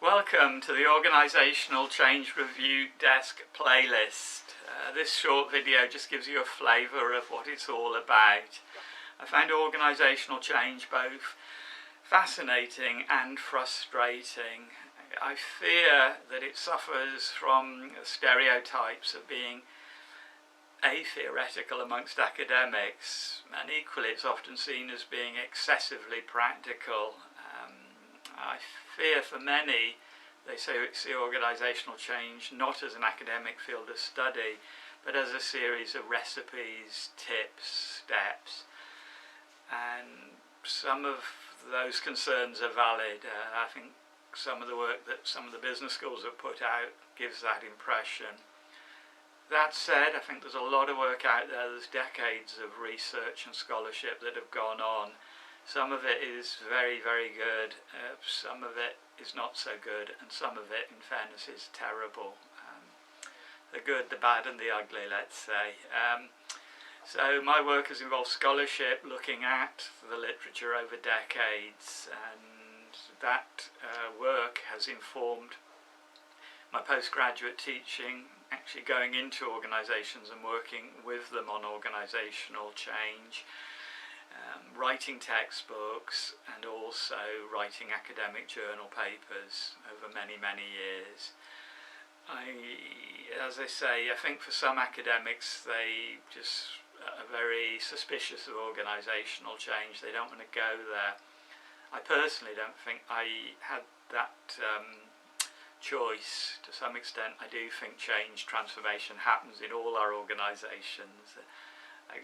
Welcome to the Organisational Change Review Desk playlist. This short video just gives you a flavour of what it's all about. I find organisational change both fascinating and frustrating. I fear that it suffers from stereotypes of being theoretical amongst academics, and equally it's often seen as being excessively practical. I fear for many they see organisational change not as an academic field of study but as a series of recipes, tips, steps, and some of those concerns are valid. I think some of the work that some of the business schools have put out gives that impression. That said, I think there's a lot of work out there. There's decades of research and scholarship that have gone on. Some of it is very, very good, some of it is not so good, and some of it, in fairness, is terrible. The good, the bad and the ugly, let's say. So my work has involved scholarship, looking at the literature over decades, and that work has informed my postgraduate teaching, actually going into organisations and working with them on organisational change. Writing textbooks and also writing academic journal papers over many, many years. As I say, I think for some academics they just are very suspicious of organisational change. They don't want to go there. I personally don't think I had that choice. To some extent I do think change, transformation happens in all our organisations. I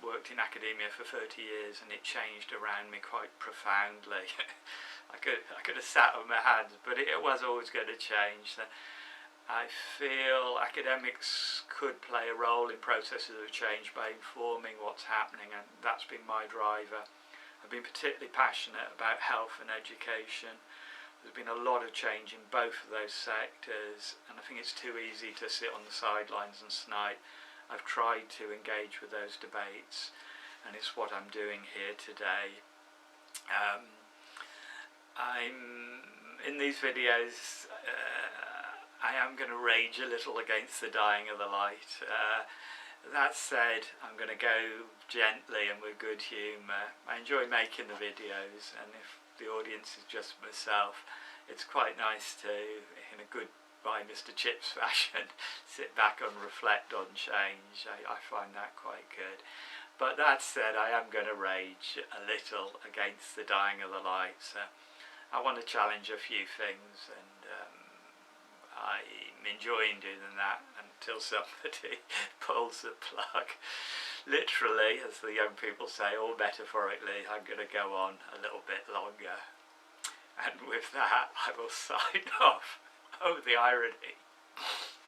worked in academia for 30 years and it changed around me quite profoundly. I could have sat on my hands, but it was always going to change. So I feel academics could play a role in processes of change by informing what's happening, and that's been my driver. I've been particularly passionate about health and education. There's been a lot of change in both of those sectors, and I think it's too easy to sit on the sidelines and snipe. I've tried to engage with those debates, and it's what I'm doing here today. In these videos, I am going to rage a little against the dying of the light. That said, I'm going to go gently and with good humour. I enjoy making the videos, and if the audience is just myself, it's quite nice to, in a good by Mr. Chips fashion, sit back and reflect on change. I find that quite good. But that said, I am going to rage a little against the dying of the light. So I want to challenge a few things, and I'm enjoying doing that until somebody pulls the plug. Literally, as the young people say, or metaphorically, I'm going to go on a little bit longer. And with that, I will sign off. Oh, the irony.